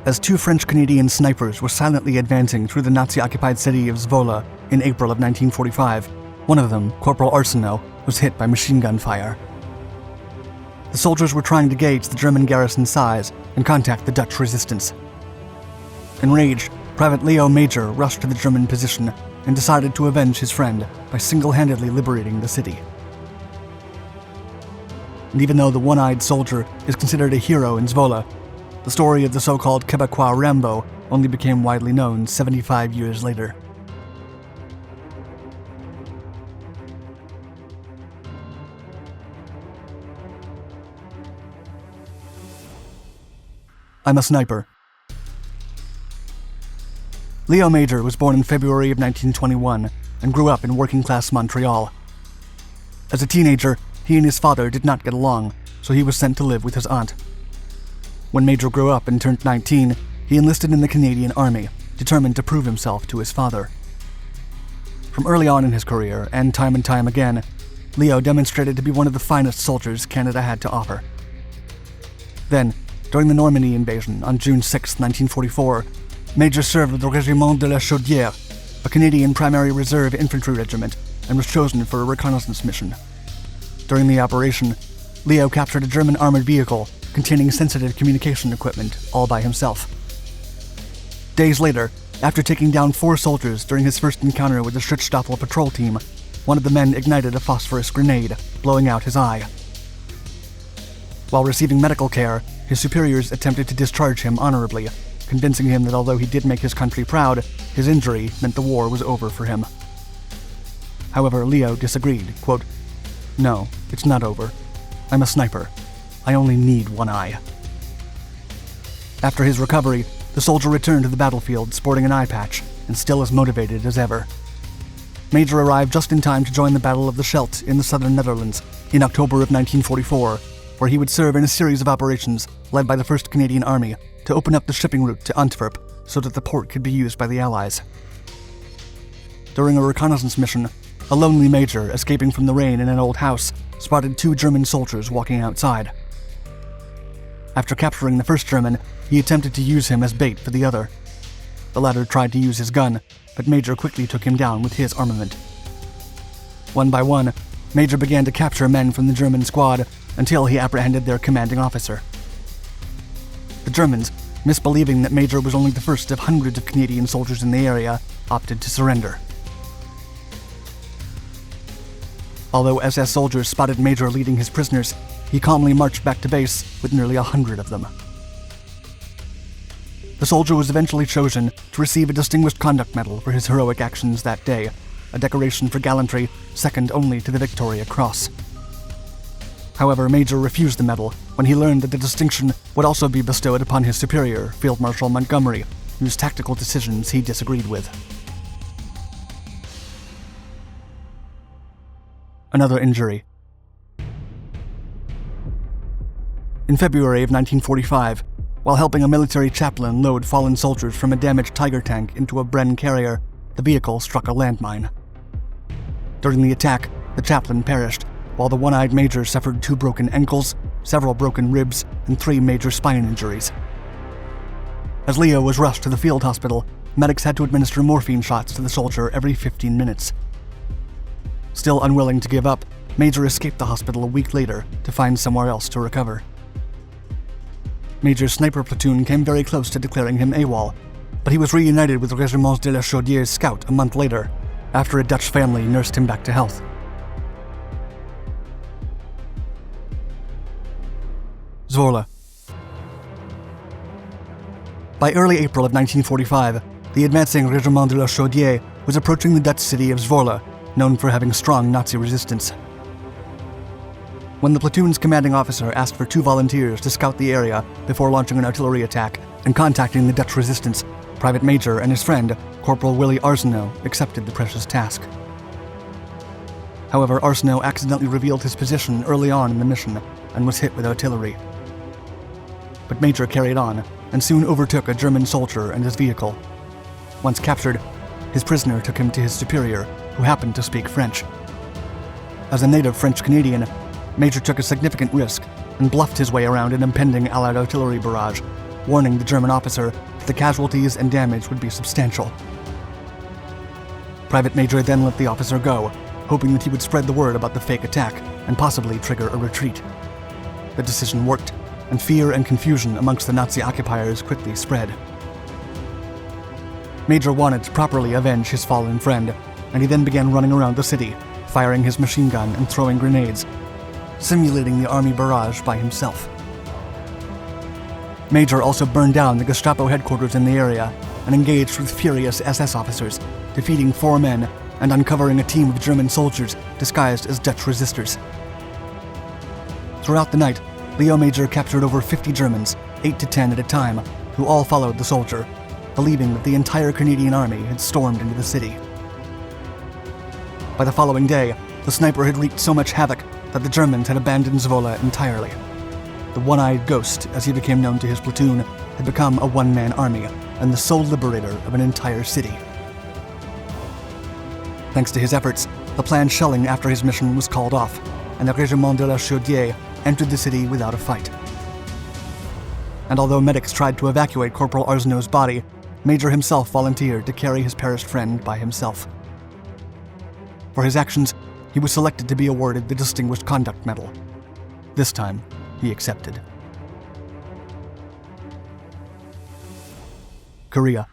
as two French-Canadian snipers were silently advancing through the Nazi-occupied city of Zwolle in April of 1945. One of them, Corporal Arsenault, was hit by machine gun fire. The soldiers were trying to gauge the German garrison's size and contact the Dutch resistance. Enraged, Private Léo Major rushed to the German position and decided to avenge his friend by single-handedly liberating the city. And even though the one-eyed soldier is considered a hero in Zwolle, the story of the so-called Quebecois Rambo only became widely known 75 years later. I'm a sniper. Léo Major was born in February of 1921 and grew up in working-class Montreal. As a teenager, he and his father did not get along, so he was sent to live with his aunt. When Major grew up and turned 19, he enlisted in the Canadian Army, determined to prove himself to his father. From early on in his career, and time again, Léo demonstrated to be one of the finest soldiers Canada had to offer. Then, during the Normandy invasion on June 6, 1944, Major served with the Regiment de la Chaudière, a Canadian primary reserve infantry regiment, and was chosen for a reconnaissance mission. During the operation, Léo captured a German armored vehicle containing sensitive communication equipment all by himself. Days later, after taking down 4 soldiers during his first encounter with the Schutzstaffel patrol team, one of the men ignited a phosphorus grenade, blowing out his eye. While receiving medical care, his superiors attempted to discharge him honorably, convincing him that although he did make his country proud, his injury meant the war was over for him. However, Léo disagreed, quote, "No, it's not over. I'm a sniper. I only need one eye." After his recovery, the soldier returned to the battlefield sporting an eye patch and still as motivated as ever. Major arrived just in time to join the Battle of the Scheldt in the southern Netherlands in October of 1944, where he would serve in a series of operations led by the 1st Canadian Army to open up the shipping route to Antwerp so that the port could be used by the Allies. During a reconnaissance mission, a lonely Major, escaping from the rain in an old house, spotted 2 German soldiers walking outside. After capturing the first German, he attempted to use him as bait for the other. The latter tried to use his gun, but Major quickly took him down with his armament. One by one, Major began to capture men from the German squad until he apprehended their commanding officer. The Germans, misbelieving that Major was only the first of hundreds of Canadian soldiers in the area, opted to surrender. Although SS soldiers spotted Major leading his prisoners, he calmly marched back to base with nearly 100 of them. The soldier was eventually chosen to receive a Distinguished Conduct Medal for his heroic actions that day, a decoration for gallantry second only to the Victoria Cross. However, Major refused the medal when he learned that the distinction would also be bestowed upon his superior, Field Marshal Montgomery, whose tactical decisions he disagreed with. Another injury. In February of 1945, while helping a military chaplain load fallen soldiers from a damaged Tiger tank into a Bren carrier, the vehicle struck a landmine. During the attack, the chaplain perished, while the one-eyed Major suffered 2 broken ankles, several broken ribs, and 3 major spine injuries. As Léo was rushed to the field hospital, medics had to administer morphine shots to the soldier every 15 minutes. Still unwilling to give up, Major escaped the hospital a week later to find somewhere else to recover. Major's sniper platoon came very close to declaring him AWOL, but he was reunited with the Regiment de la Chaudière's scout a month later, after a Dutch family nursed him back to health. Zwolle. By early April of 1945, the advancing Regiment de la Chaudière was approaching the Dutch city of Zwolle, known for having strong Nazi resistance. When the platoon's commanding officer asked for 2 volunteers to scout the area before launching an artillery attack and contacting the Dutch resistance, Private Major and his friend, Corporal Arsenault, accepted the precious task. However, Arsenault accidentally revealed his position early on in the mission and was hit with artillery. But Major carried on and soon overtook a German soldier and his vehicle. Once captured, his prisoner took him to his superior, who happened to speak French. As a native French-Canadian, Major took a significant risk and bluffed his way around an impending Allied artillery barrage, warning the German officer that the casualties and damage would be substantial. Private Major then let the officer go, hoping that he would spread the word about the fake attack and possibly trigger a retreat. The decision worked, and fear and confusion amongst the Nazi occupiers quickly spread. Major wanted to properly avenge his fallen friend, and he then began running around the city, firing his machine gun and throwing grenades, simulating the army barrage by himself. Major also burned down the Gestapo headquarters in the area and engaged with furious SS officers, defeating 4 men and uncovering a team of German soldiers disguised as Dutch resistors. Throughout the night, Léo Major captured over 50 Germans, 8 to 10 at a time, who all followed the soldier, believing that the entire Canadian army had stormed into the city. By the following day, the sniper had wreaked so much havoc that the Germans had abandoned Zwolle entirely. The One-Eyed Ghost, as he became known to his platoon, had become a one-man army and the sole liberator of an entire city. Thanks to his efforts, the planned shelling after his mission was called off, and the Régiment de la Chaudière entered the city without a fight. And although medics tried to evacuate Corporal Arsenault's body, Major himself volunteered to carry his perished friend by himself. For his actions, he was selected to be awarded the Distinguished Conduct Medal. This time, he accepted. Korea.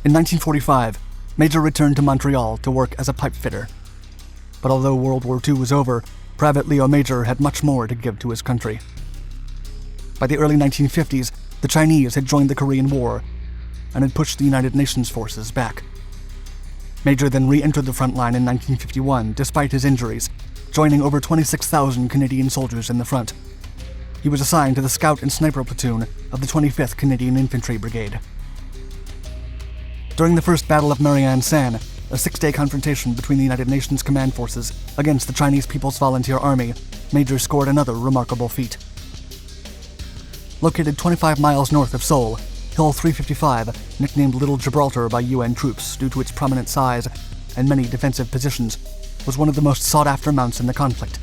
In 1945, Major returned to Montreal to work as a pipe fitter. But although World War II was over, Private Léo Major had much more to give to his country. By the early 1950s, the Chinese had joined the Korean War and had pushed the United Nations forces back. Major then re-entered the front line in 1951 despite his injuries, joining over 26,000 Canadian soldiers in the front. He was assigned to the Scout and Sniper Platoon of the 25th Canadian Infantry Brigade. During the First Battle of Marianne San, a 6-day confrontation between the United Nations command forces against the Chinese People's Volunteer Army, Major scored another remarkable feat. Located 25 miles north of Seoul, Hill 355, nicknamed Little Gibraltar by UN troops due to its prominent size and many defensive positions, was one of the most sought-after mounts in the conflict.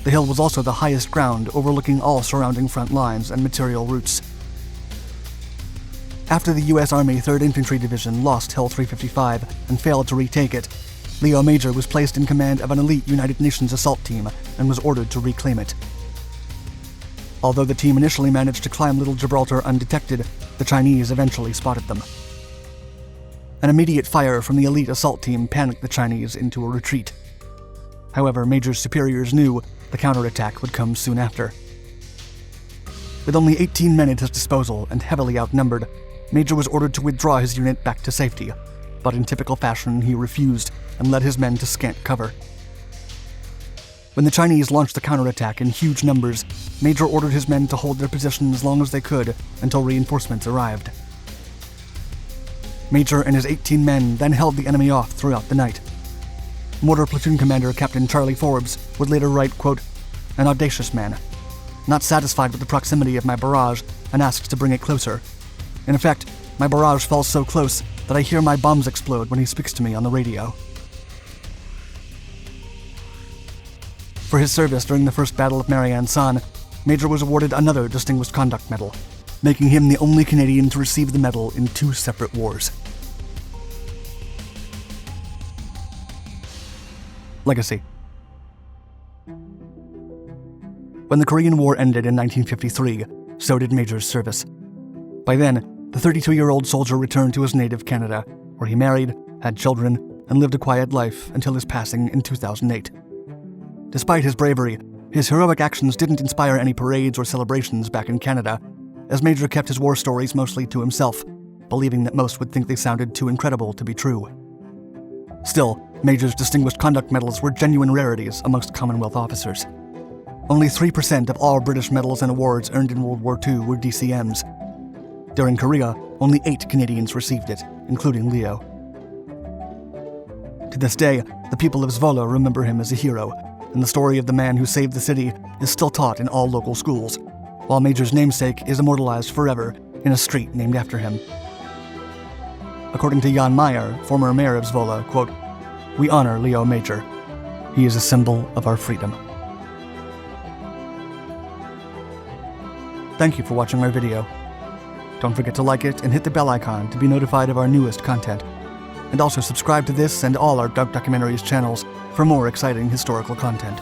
The hill was also the highest ground overlooking all surrounding front lines and material routes. After the U.S. Army 3rd Infantry Division lost Hill 355 and failed to retake it, Léo Major was placed in command of an elite United Nations assault team and was ordered to reclaim it. Although the team initially managed to climb Little Gibraltar undetected, the Chinese eventually spotted them. An immediate fire from the elite assault team panicked the Chinese into a retreat. However, Major's superiors knew the counterattack would come soon after. With only 18 men at his disposal and heavily outnumbered, Major was ordered to withdraw his unit back to safety, but in typical fashion he refused and led his men to scant cover. When the Chinese launched the counterattack in huge numbers, Major ordered his men to hold their position as long as they could until reinforcements arrived. Major and his 18 men then held the enemy off throughout the night. Mortar Platoon Commander Captain Charlie Forbes would later write, quote, "An audacious man, not satisfied with the proximity of my barrage and asks to bring it closer. In effect, my barrage falls so close that I hear my bombs explode when he speaks to me on the radio." For his service during the First Battle of Marianne San, Major was awarded another Distinguished Conduct Medal, making him the only Canadian to receive the medal in 2 separate wars. Legacy. When the Korean War ended in 1953, so did Major's service. By then, the 32-year-old soldier returned to his native Canada, where he married, had children, and lived a quiet life until his passing in 2008. Despite his bravery, his heroic actions didn't inspire any parades or celebrations back in Canada, as Major kept his war stories mostly to himself, believing that most would think they sounded too incredible to be true. Still, Major's Distinguished Conduct Medals were genuine rarities amongst Commonwealth officers. Only 3% of all British medals and awards earned in World War II were DCMs. During Korea, only 8 Canadians received it, including Léo. To this day, the people of Zwolle remember him as a hero, and the story of the man who saved the city is still taught in all local schools, while Major's namesake is immortalized forever in a street named after him. According to Jan Meyer, former mayor of Zwolle, quote, "We honor Léo Major. He is a symbol of our freedom." Thank you for watching our video. Don't forget to like it and hit the bell icon to be notified of our newest content. And also subscribe to this and all our Dark Documentaries channels for more exciting historical content.